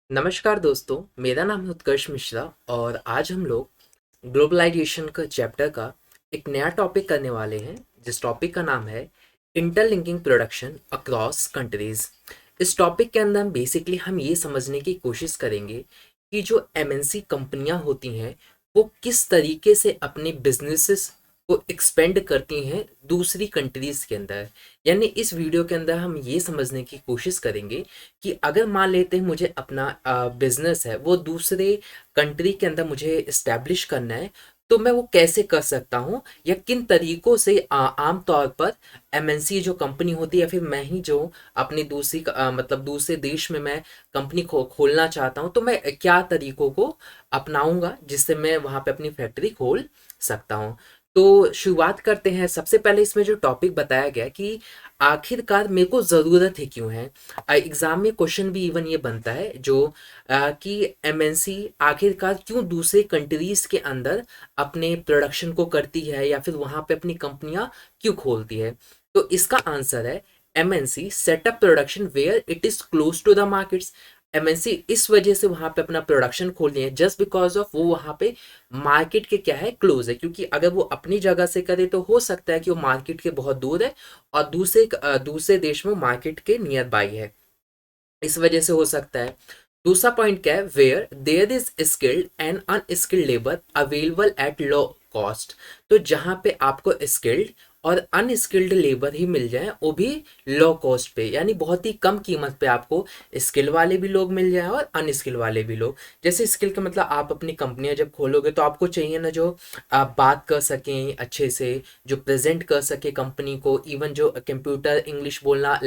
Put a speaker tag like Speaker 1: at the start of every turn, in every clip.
Speaker 1: नमस्कार दोस्तों, मेरा नाम है उत्कर्ष मिश्रा और आज हम लोग ग्लोबलाइजेशन का चैप्टर का एक नया टॉपिक करने वाले हैं जिस टॉपिक का नाम है इंटरलिंकिंग प्रोडक्शन अक्रॉस कंट्रीज। इस टॉपिक के अंदर हम ये समझने की कोशिश करेंगे कि जो एमएनसी कंपनियां होती हैं वो किस तरीके से अपने बिजनेसेस को एक्सपेंड करती हैं दूसरी कंट्रीज के अंदर। यानी इस वीडियो के अंदर हम ये समझने की कोशिश करेंगे कि अगर मान लेते हैं मुझे अपना बिजनेस है वो दूसरे कंट्री के अंदर मुझे इस्टेब्लिश करना है, तो मैं वो कैसे कर सकता हूँ या किन तरीकों से आम तौर पर एमएनसी जो कंपनी होती है या फिर मैं ही जो अपनी मतलब दूसरे देश में मैं कंपनी खोलना चाहता हूँ, तो मैं क्या तरीकों को अपनाऊंगा जिससे मैं वहाँ पे अपनी फैक्ट्री खोल सकता हूँ। तो शुरुआत करते हैं। सबसे पहले इसमें जो टॉपिक बताया गया कि आखिरकार मेरे को ज़रूरत है क्यों है। एग्जाम में क्वेश्चन भी इवन ये बनता है जो कि एमएनसी आखिरकार क्यों दूसरे कंट्रीज के अंदर अपने प्रोडक्शन को करती है या फिर वहां पे अपनी कंपनियां क्यों खोलती है। तो इसका आंसर है MNC set up production where it is close to the markets. MNC इस वजह से वहां पे अपना प्रोडक्शन खोल रही है जस्ट बिकॉज ऑफ वो वहां पे मार्केट के क्या है क्लोज है, क्योंकि अगर वो अपनी जगह से करे तो हो सकता है कि वो मार्केट के बहुत दूर है और दूसरे देश में मार्केट के नियर बाई है, इस वजह से हो सकता है। दूसरा पॉइंट क्या है, where there is skilled and unskilled labour available at low cost. तो जहां पे आपको स्किल्ड और अनस्किल्ड लेबर ही मिल जाए वो भी लो कॉस्ट पे, यानी बहुत ही कम कीमत पे आपको स्किल वाले भी लोग मिल जाए और अनस्किल वाले भी लोग। जैसे स्किल का मतलब आप अपनी कंपनियां जब खोलोगे तो आपको चाहिए ना जो आप बात कर सकें अच्छे से, जो प्रेजेंट कर सके कंपनी को, इवन जो कंप्यूटर इंग्लिश बोलना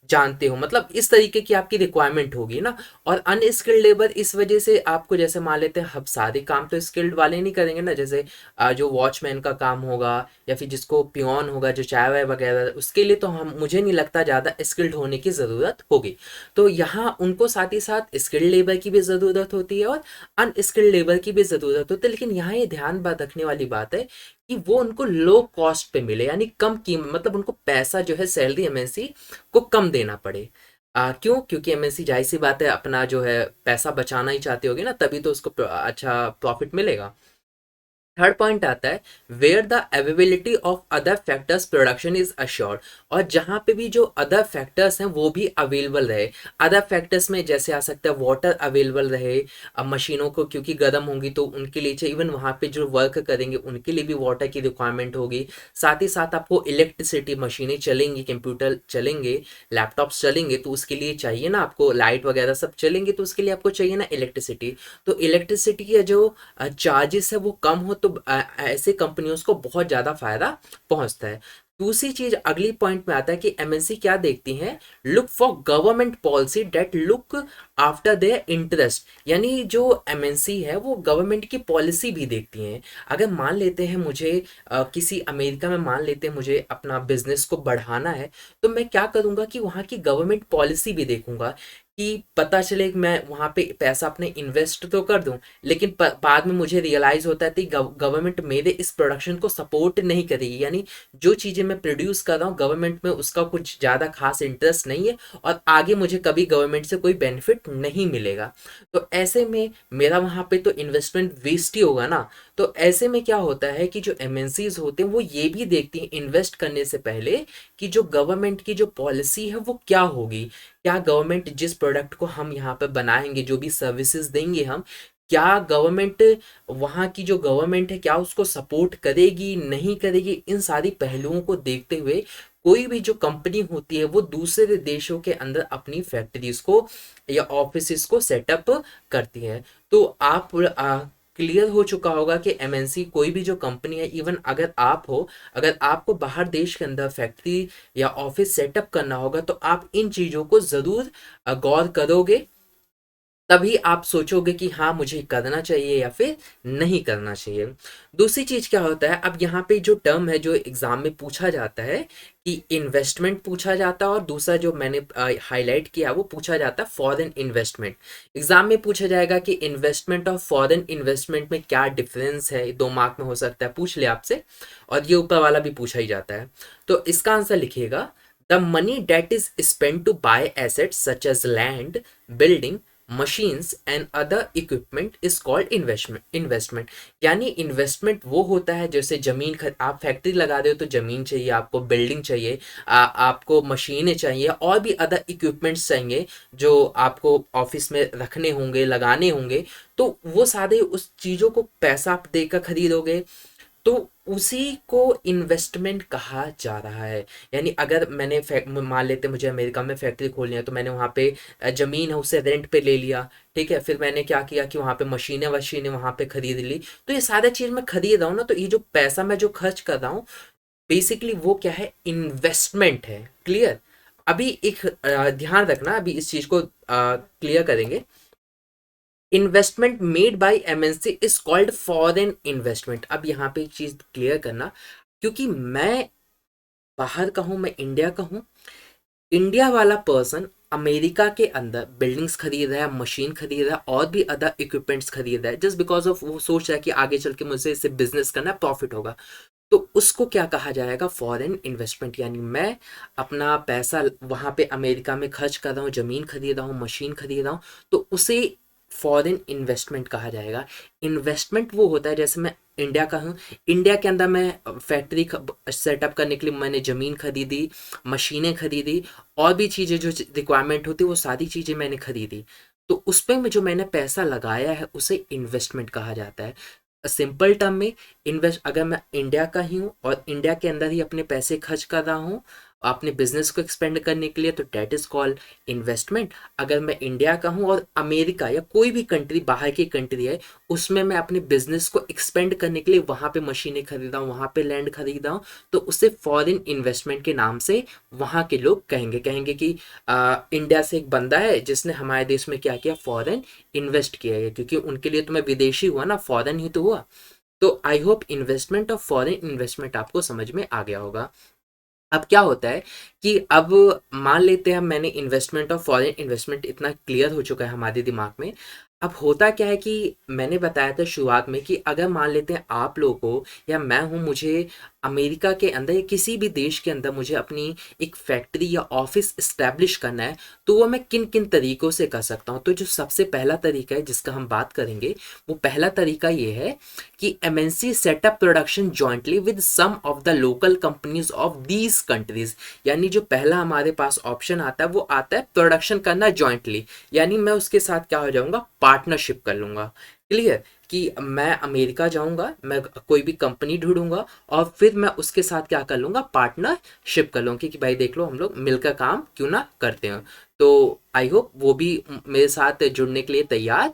Speaker 1: जानते हो, मतलब इस तरीके की आपकी रिक्वायरमेंट होगी ना। और अनस्किल्ड लेबर इस वजह से आपको, जैसे मान लेते हैं हम सारे काम तो स्किल्ड वाले नहीं करेंगे ना, जैसे जो वॉचमैन का काम होगा या फिर जिसको पियोन होगा जो चाय वाय वगैरह, उसके लिए तो हम मुझे नहीं लगता ज़्यादा स्किल्ड होने की ज़रूरत होगी। तो यहाँ उनको साथ ही साथ स्किल्ड लेबर की भी ज़रूरत होती है और अनस्किल्ड लेबर की भी ज़रूरत होती है। लेकिन यहाँ ये ध्यान बात रखने वाली बात है कि वो उनको लो कॉस्ट पे मिले, यानी कम कीमत, मतलब उनको पैसा जो है सैलरी एमएनसी को कम देना पड़े। क्यों? क्योंकि एमएनसी जाहिर सी बात है अपना जो है पैसा बचाना ही चाहती होगी ना, तभी तो उसको अच्छा प्रॉफिट मिलेगा। थर्ड पॉइंट आता है where the availability of other factors production is assured. और जहां पे भी जो अदर फैक्टर्स हैं वो भी अवेलेबल रहे। अदर फैक्टर्स में जैसे आ सकता है वाटर अवेलेबल रहे, अब मशीनों को क्योंकि गर्म होंगी तो उनके लिए चाहिए, इवन वहां पे जो वर्क करेंगे उनके लिए भी वाटर की रिक्वायरमेंट होगी। साथ ही साथ आपको इलेक्ट्रिसिटी, मशीनें चलेंगी, कंप्यूटर चलेंगे, लैपटॉप्स चलेंगे, तो उसके लिए चाहिए ना आपको, लाइट वगैरह सब चलेंगे तो उसके लिए आपको चाहिए ना इलेक्ट्रिसिटी। तो इलेक्ट्रिसिटी का जो चार्जेस है वो कम हो तो ऐसे कंपनियों को बहुत ज़्यादा फायदा पहुंचता है। दूसरी चीज अगली पॉइंट में आता है कि एमएनसी क्या देखती हैं, look for government policy that look after their interest. यानी जो एमएनसी है वो गवर्नमेंट की पॉलिसी भी देखती हैं। अगर मान लेते हैं मुझे किसी अमेरिका में मान लेते हैं मुझे अपना बिजनेस को बढ़ाना है, तो मैं क्या करूंगा कि वहाँ की गवर्नमेंट पॉलिसी भी देखूंगा कि पता चले कि मैं वहाँ पे पैसा अपने इन्वेस्ट तो कर दूं, लेकिन बाद में मुझे रियलाइज होता है कि गवर्नमेंट मेरे इस प्रोडक्शन को सपोर्ट नहीं करेगी, यानी जो चीज़ें मैं प्रोड्यूस कर रहा हूँ गवर्नमेंट में उसका कुछ ज़्यादा खास इंटरेस्ट नहीं है और आगे मुझे कभी गवर्नमेंट से कोई बेनिफिट नहीं मिलेगा। तो ऐसे में मेरा वहाँ पे तो इन्वेस्टमेंट वेस्ट ही होगा ना। तो ऐसे में क्या होता है कि जो एमएनसीज होते हैं वो ये भी देखती हैं इन्वेस्ट करने से पहले कि जो गवर्नमेंट की जो पॉलिसी है वो क्या होगी। क्या गवर्नमेंट जिस प्रोडक्ट को हम यहाँ पे बनाएंगे, जो भी सर्विसेज देंगे हम, क्या गवर्नमेंट, वहाँ की जो गवर्नमेंट है क्या उसको सपोर्ट करेगी नहीं करेगी, इन सारी पहलुओं को देखते हुए कोई भी जो कंपनी होती है वो दूसरे देशों के अंदर अपनी फैक्ट्रीज को या ऑफिसेस को सेटअप करती है। तो आप क्लियर हो चुका होगा कि एमएनसी कोई भी जो कंपनी है, इवन अगर आप हो, अगर आपको बाहर देश के अंदर फैक्ट्री या ऑफिस सेटअप करना होगा तो आप इन चीज़ों को ज़रूर गौर करोगे, तभी आप सोचोगे कि हाँ मुझे करना चाहिए या फिर नहीं करना चाहिए। दूसरी चीज क्या होता है, अब यहाँ पे जो टर्म है जो एग्जाम में पूछा जाता है कि इन्वेस्टमेंट पूछा जाता है, और दूसरा जो मैंने हाईलाइट किया वो पूछा जाता है फॉरेन इन्वेस्टमेंट। एग्जाम में पूछा जाएगा कि इन्वेस्टमेंट और फॉरेन इन्वेस्टमेंट में क्या डिफरेंस है, 2 मार्क में हो सकता है पूछ ले आपसे, और ये ऊपर वाला भी पूछा ही जाता है। तो इसका आंसर लिखिएगा, the money that is spend to buy assets such as land, building, machines and other equipment is called investment. यानी इन्वेस्टमेंट वो होता है, जैसे जमीन आप फैक्ट्री लगा रहे हो तो जमीन चाहिए, आपको बिल्डिंग चाहिए, आपको मशीनें चाहिए और भी अदर इक्विपमेंट्स चाहिए जो आपको ऑफिस में रखने होंगे, लगाने होंगे। तो वो सारे उस चीज़ों को पैसा आप देकर खरीदोगे, तो उसी को इन्वेस्टमेंट कहा जा रहा है। यानी अगर मैंने मान लेते मुझे अमेरिका में फैक्ट्री खोलनी है, तो मैंने वहाँ पे ज़मीन है उसे रेंट पे ले लिया, ठीक है, फिर मैंने क्या किया कि वहाँ पे मशीनें वशीनें वहाँ पे खरीद ली। तो ये सारा चीज़ मैं खरीद रहा हूँ ना, तो ये जो पैसा मैं जो खर्च कर रहा हूँ बेसिकली वो क्या है, इन्वेस्टमेंट है। क्लियर? अभी एक ध्यान रखना, अभी इस चीज़ को क्लियर करेंगे। Investment made by MNC is called foreign investment. अब यहाँ पे एक चीज क्लियर करना, क्योंकि मैं बाहर का हूँ, मैं इंडिया का हूँ, इंडिया वाला पर्सन अमेरिका के अंदर बिल्डिंग्स खरीद रहा है, मशीन खरीद रहा है और भी अदर इक्विपमेंट्स खरीद रहा है, जस्ट बिकॉज ऑफ वो सोच रहा है कि आगे चल के मुझे इससे बिजनेस करना है, प्रॉफिट होगा। तो उसको क्या कहा जाएगा, फॉरेन इन्वेस्टमेंट। यानी मैं अपना पैसा वहाँ पे अमेरिका में खर्च कर रहा हूँ, ज़मीन खरीद रहा हूँ, मशीन खरीद रहा हूँ, तो उसे फॉरेन इन्वेस्टमेंट कहा जाएगा। इन्वेस्टमेंट वो होता है, जैसे मैं इंडिया का हूँ, इंडिया के अंदर मैं फैक्ट्री सेटअप करने के लिए मैंने ज़मीन खरीदी, मशीनें खरीदी और भी चीज़ें जो रिक्वायरमेंट होती है वो सारी चीज़ें मैंने खरीदी। तो उस पर में जो मैंने पैसा लगाया है उसे इन्वेस्टमेंट कहा जाता है। सिंपल टर्म में, इन्वेस्ट अगर मैं इंडिया का ही हूँ और इंडिया के अंदर ही अपने पैसे खर्च कर रहा हूँ अपने बिजनेस को एक्सपेंड करने के लिए, तो डेट इज कॉल्ड इन्वेस्टमेंट। अगर मैं इंडिया का हूँ और अमेरिका या कोई भी कंट्री बाहर की कंट्री है, उसमें मैं अपने बिजनेस को एक्सपेंड करने के लिए वहाँ पे मशीनें खरीदा हूँ, वहाँ पे लैंड खरीदा हूँ, तो उसे फॉरेन इन्वेस्टमेंट के नाम से वहाँ के लोग कहेंगे कहेंगे कि इंडिया से एक बंदा है जिसने हमारे देश में क्या किया, फॉरेन इन्वेस्ट किया है। क्योंकि उनके लिए तो मैं विदेशी हुआ ना, फॉरेन ही तो हुआ। तो आई होप इन्वेस्टमेंट और फॉरेन इन्वेस्टमेंट आपको समझ में आ गया होगा। अब क्या होता है कि अब मान लेते हैं मैंने इन्वेस्टमेंट और फॉरेन इन्वेस्टमेंट इतना क्लियर हो चुका है हमारे दिमाग में। अब होता क्या है कि मैंने बताया था शुरुआत में कि अगर मान लेते हैं आप लोगों को या मैं हूँ, मुझे अमेरिका के अंदर या किसी भी देश के अंदर मुझे अपनी एक फैक्ट्री या ऑफिस इस्टेब्लिश करना है, तो वो मैं किन किन तरीकों से कर सकता हूँ। तो जो सबसे पहला तरीका है जिसका हम बात करेंगे, वो पहला तरीका ये है कि MNC set up production jointly with some of the local companies of these countries. यानी जो पहला हमारे पास ऑप्शन आता है वो आता है प्रोडक्शन करना जॉइंटली, यानी मैं उसके साथ क्या हो जाऊंगा, पार्टनरशिप कर लूंगा। क्लियर? कि मैं अमेरिका जाऊंगा, मैं कोई भी कंपनी ढूंढूंगा और फिर मैं उसके साथ क्या कर लूंगा, पार्टनरशिप कर लूंगा कि भाई देख लो हम लोग मिलकर काम क्यों ना करते हैं। तो आई होप वो भी मेरे साथ जुड़ने के लिए तैयार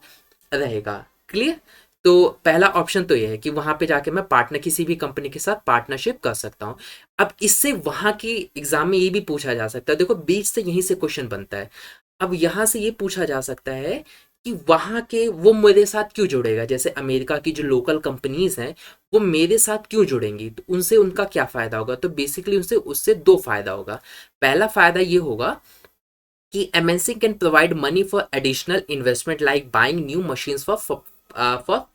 Speaker 1: रहेगा। क्लियर? तो पहला ऑप्शन तो ये है कि वहां पे जाके मैं पार्टनर किसी भी कंपनी के साथ पार्टनरशिप कर सकता हूँ। अब इससे वहां की एग्जाम में ये भी पूछा जा सकता है, देखो बीच से यहीं से क्वेश्चन बनता है। अब यहाँ से ये पूछा जा सकता है कि वहां के वो मेरे साथ क्यों जुड़ेगा, जैसे अमेरिका की जो लोकल कंपनीज हैं वो मेरे साथ क्यों जुड़ेंगी, तो उनसे उनका क्या फायदा होगा। तो बेसिकली उनसे उससे दो फायदा होगा। पहला फायदा ये होगा कि MNC can provide money for additional investment like buying new machines for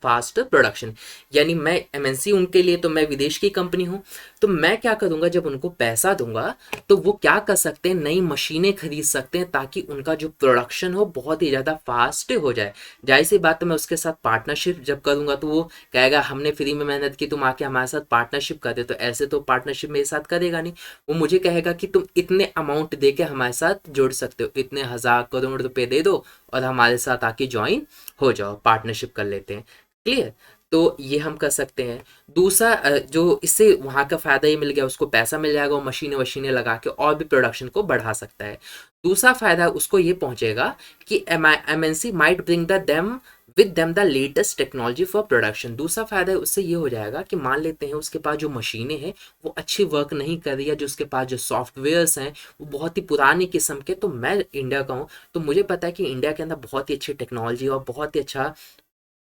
Speaker 1: fast production. यानी मैं एमएनसी उनके लिए, तो मैं विदेश की कंपनी हूँ, तो मैं क्या करूँगा, जब उनको पैसा दूंगा तो वो क्या कर सकते हैं, नई मशीनें खरीद सकते हैं ताकि उनका जो प्रोडक्शन हो बहुत ही ज़्यादा फास्ट हो जाए। जाहिर सी बात है, मैं उसके साथ पार्टनरशिप जब करूँगा तो वो कहेगा हमने फ्री में मेहनत की, तुम आके हमारे साथ पार्टनरशिप करते, तो ऐसे तो पार्टनरशिप मेरे साथ करेगा नहीं। वो मुझे कहेगा कि तुम इतने अमाउंट दे के हमारे साथ जुड़ सकते हो, इतने हजार करोड़ रुपए दे दो और हमारे साथ आके ज्वाइन हो जाओ, पार्टनरशिप कर लेते हैं। क्लियर? तो ये हम कर सकते हैं। दूसरा जो इससे वहाँ का फायदा ये मिल गया, उसको पैसा मिल जाएगा, वो मशीनें वशीनें लगा के और भी प्रोडक्शन को बढ़ा सकता है। दूसरा फायदा उसको ये पहुंचेगा कि MNC might bring the them with them the latest technology for production. दूसरा फायदा उससे ये हो जाएगा कि मान लेते हैं उसके पास जो मशीनें हैं वो अच्छी वर्क नहीं कर रही है, जो उसके पास जो सॉफ्टवेयर्स हैं वो बहुत ही पुरानी किस्म के। तो मैं इंडिया का हूँ, तो मुझे पता है कि इंडिया के अंदर बहुत ही अच्छी टेक्नोलॉजी और बहुत ही अच्छा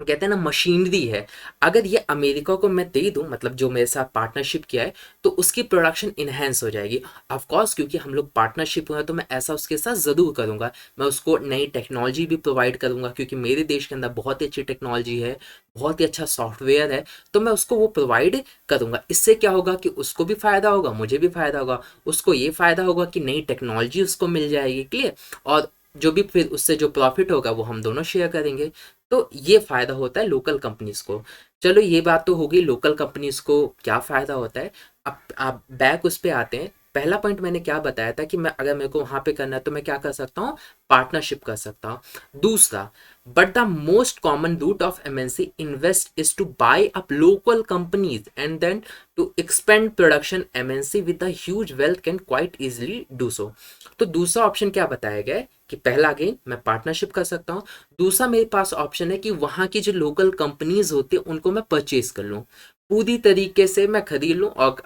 Speaker 1: कहते हैं ना मशीनरी है। अगर ये अमेरिका को मैं दे दूं, मतलब जो मेरे साथ पार्टनरशिप किया है, तो उसकी प्रोडक्शन इन्हेंस हो जाएगी। ऑफ कोर्स क्योंकि हम लोग पार्टनरशिप हुआ है तो मैं ऐसा उसके साथ ज़रूर करूंगा। मैं उसको नई टेक्नोलॉजी भी प्रोवाइड करूंगा, क्योंकि मेरे देश के अंदर बहुत ही अच्छी टेक्नोलॉजी है, बहुत ही अच्छा सॉफ्टवेयर है, तो मैं उसको वो प्रोवाइड करूंगा। इससे क्या होगा कि उसको भी फ़ायदा होगा, मुझे भी फ़ायदा होगा। उसको ये फ़ायदा होगा कि नई टेक्नोलॉजी उसको मिल जाएगी। क्लियर? और जो भी फिर उससे जो प्रॉफिट होगा वो हम दोनों शेयर करेंगे। तो ये फ़ायदा होता है लोकल कंपनीज़ को। चलो ये बात तो होगी लोकल कंपनीज़ को क्या फ़ायदा होता है। अब आप बैक उस पे आते हैं। पहला पॉइंट मैंने क्या बताया था कि मैं अगर मेरे को वहाँ पे करना है तो मैं क्या कर सकता हूँ, पार्टनरशिप कर सकता हूँ। दूसरा, but the most common route of MNC invest is to buy up local companies and then to expand production. MNC with the huge wealth can quite easily do so. तो दूसरा ऑप्शन क्या बताया गया है कि पहला अगेन मैं partnership कर सकता हूँ। दूसरा मेरे पास ऑप्शन है कि वहाँ की जो लोकल कंपनीज होती है उनको मैं परचेज कर लूँ, पूरी तरीके से मैं खरीद लूँ और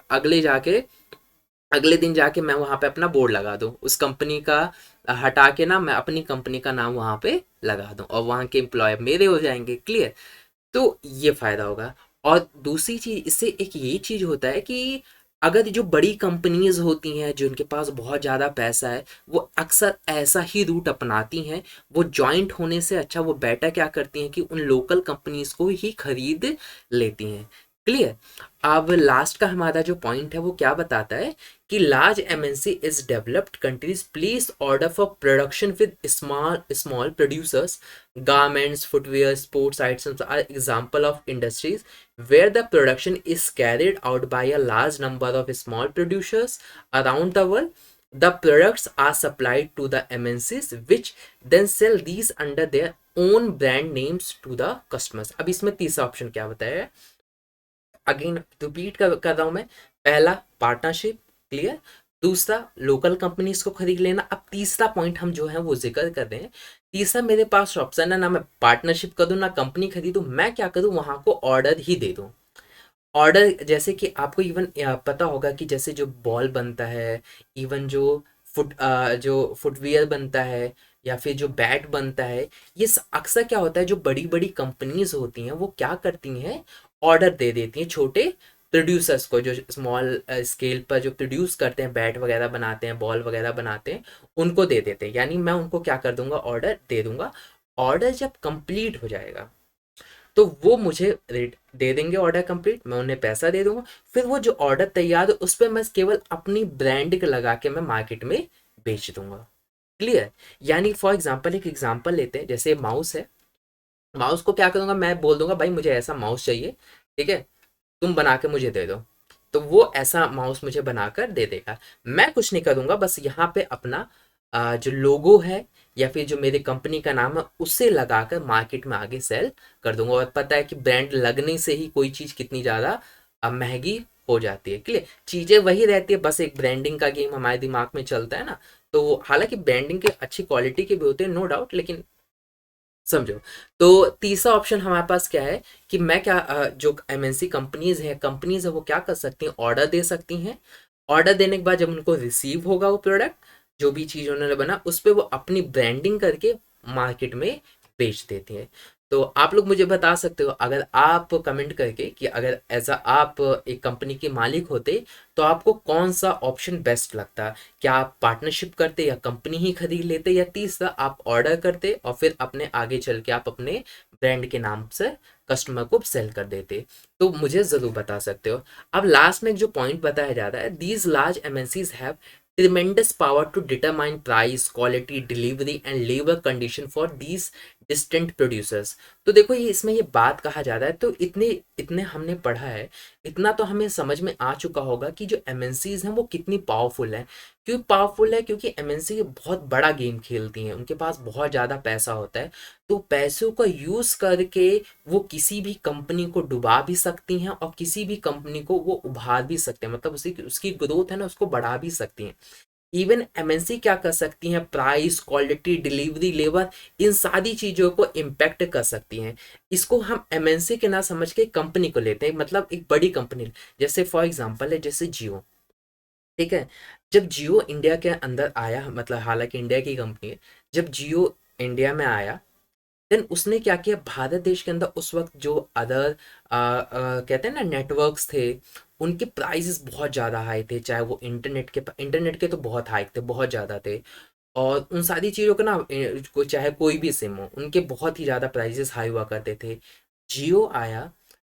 Speaker 1: अगले दिन जाके मैं वहाँ पे अपना बोर्ड लगा दूँ उस कंपनी का, हटा के ना मैं अपनी कंपनी का नाम वहाँ पे लगा दूँ और वहाँ के एम्प्लॉय मेरे हो जाएंगे। क्लियर। तो ये फायदा होगा। और दूसरी चीज इससे एक ये चीज होता है कि अगर जो बड़ी कंपनीज होती हैं जिनके पास बहुत ज़्यादा पैसा है वो अक्सर ऐसा ही रूट अपनाती हैं। वो जॉइंट होने से अच्छा वो बेटर क्या करती हैं कि उन लोकल कंपनीज को ही खरीद लेती हैं। क्लियर। अब लास्ट का हमारा जो पॉइंट है वो क्या बताता है कि large MNC is developed countries place order for production with small small producers. Garments, footwear, sports items are example of industries where the production is carried out by a large number of small producers around the world. The products are supplied to the MNCs, which then sell these under their own brand names to the customers. अब इसमें तीसरा option क्या बताया है, again repeat कर रहा हूं मैं। पहला पार्टनरशिप, क्लियर। दूसरा लोकल कंपनीज को खरीद लेना। अब तीसरा पॉइंट हम जो है वो जिक्र कर रहे हैं। तीसरा मेरे पास ऑप्शन है ना मैं पार्टनरशिप करूँ ना कंपनी खरीदूँ, मैं क्या करूँ वहां को ऑर्डर ही दे दूँ। ऑर्डर जैसे कि आपको इवन पता होगा कि जैसे जो बॉल बनता है, इवन जो फुटवियर बनता है या फिर जो बैट बनता है, ये अक्सर क्या होता है जो बड़ी बड़ी कंपनीज होती हैं वो क्या करती हैं, ऑर्डर दे देती हैं छोटे प्रोड्यूसर्स को, जो स्मॉल स्केल पर जो प्रोड्यूस करते हैं, बैट वगैरह बनाते हैं, बॉल वगैरह बनाते हैं, उनको दे देते हैं। यानी मैं उनको क्या कर दूंगा, ऑर्डर दे दूंगा। ऑर्डर जब कंप्लीट हो जाएगा तो वो मुझे रेट दे देंगे, ऑर्डर कंप्लीट, मैं उन्हें पैसा दे दूंगा। फिर वो जो ऑर्डर तैयार है उस पर मैं केवल अपनी ब्रांड लगा के मैं मार्केट में बेच दूंगा। क्लियर। यानी फॉर एग्जांपल एक एग्जांपल लेते हैं, जैसे माउस है। माउस को क्या करूंगा, मैं बोल दूंगा भाई मुझे ऐसा माउस चाहिए, ठीक है, तुम बना के मुझे दे दो। तो वो ऐसा माउस मुझे बनाकर दे देगा। मैं कुछ नहीं करूंगा, बस यहाँ पे अपना जो लोगो है या फिर जो मेरी कंपनी का नाम है उसे लगाकर मार्केट में आगे सेल कर दूंगा। और पता है कि ब्रांड लगने से ही कोई चीज़ कितनी ज़्यादा महंगी हो जाती है। क्लियर। चीज़ें वही रहती है, बस एक ब्रांडिंग का गेम हमारे दिमाग में चलता है ना। तो हालांकि ब्रांडिंग के अच्छी क्वालिटी के भी होते हैं, नो डाउट, लेकिन समझो। तो तीसरा ऑप्शन हमारे पास क्या है कि मैं क्या जो एमएनसी कंपनीज है वो क्या कर सकती हैं, ऑर्डर दे सकती हैं। ऑर्डर देने के बाद जब उनको रिसीव होगा वो प्रोडक्ट, जो भी चीज़ उन्होंने बना उस पर वो अपनी ब्रांडिंग करके मार्केट में बेच देती हैं। तो आप लोग मुझे बता सकते हो, अगर आप कमेंट करके कि अगर एज अ आप एक कंपनी के मालिक होते तो आपको कौन सा ऑप्शन बेस्ट लगता। क्या आप पार्टनरशिप करते या कंपनी ही खरीद लेते, या तीसरा आप ऑर्डर करते और फिर अपने आगे चल के आप अपने ब्रांड के नाम से कस्टमर को सेल कर देते। तो मुझे ज़रूर बता सकते हो। अब लास्ट में जो पॉइंट बताया जाता है, these large MNCs have tremendous power to determine price, quality, delivery and labor condition for these distant producers। तो देखो ये इसमें ये बात कहा जा रहा है, तो इतने इतने हमने पढ़ा है, इतना तो हमें समझ में आ चुका होगा कि जो एमएनसीज हैं वो कितनी पावरफुल हैं। क्यों पावरफुल है, क्योंकि एमएनसी बहुत बड़ा गेम खेलती हैं, उनके पास बहुत ज़्यादा पैसा होता है। तो पैसों का यूज़ करके वो किसी भी कंपनी को डुबा भी सकती हैं और किसी भी कंपनी को वो उभार भी सकते हैं, मतलब उसी उसकी ग्रोथ है ना उसको बढ़ा भी सकती हैं। इवन एमएनसी क्या कर सकती हैं, प्राइस, क्वालिटी, डिलीवरी, लेबर, इन सारी चीज़ों को इम्पैक्ट कर सकती हैं। इसको हम एमएनसी के ना समझ के कंपनी को लेते हैं, मतलब एक बड़ी कंपनी। जैसे फॉर एग्जांपल है जैसे जियो, ठीक है। जब जियो इंडिया के अंदर आया, मतलब हालांकि इंडिया की कंपनी है, जब जियो इंडिया में आया देन उसने क्या किया, भारत देश के अंदर उस वक्त जो अदर कहते हैं ना नेटवर्क्स थे, उनके प्राइसेस बहुत ज़्यादा हाई थे। चाहे वो इंटरनेट के तो बहुत हाई थे, बहुत ज़्यादा थे। और उन सारी चीज़ों का ना चाहे कोई भी सिम हो उनके बहुत ही ज़्यादा प्राइसेस हाई हुआ करते थे। जियो आया,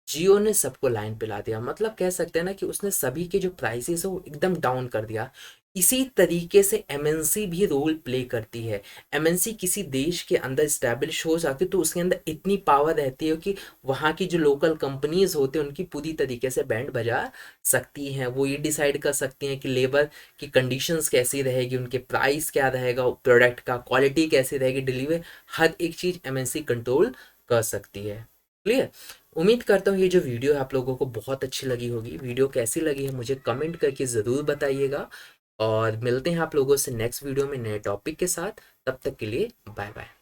Speaker 1: जियो ने सबको लाइन पे ला दिया, मतलब कह सकते हैं ना कि उसने सभी के जो प्राइसेस है वो एकदम डाउन कर दिया। इसी तरीके से एमएनसी भी रोल प्ले करती है। एमएनसी किसी देश के अंदर स्टैब्लिश हो जाती है तो उसके अंदर इतनी पावर रहती है कि वहाँ की जो लोकल कंपनीज होते हैं उनकी पूरी तरीके से बैंड बजा सकती हैं। वो ये डिसाइड कर सकती हैं कि लेबर की कंडीशंस कैसी रहेगी, उनके प्राइस क्या रहेगा, प्रोडक्ट का क्वालिटी कैसी रहेगी, डिलीवर, हर एक चीज़ एमएनसी कंट्रोल कर सकती है। क्लियर। उम्मीद करता हूँ ये जो वीडियो है आप लोगों को बहुत अच्छी लगी होगी। वीडियो कैसी लगी है मुझे कमेंट करके ज़रूर बताइएगा और मिलते हैं आप लोगों से नेक्स्ट वीडियो में नए टॉपिक के साथ। तब तक के लिए बाय बाय।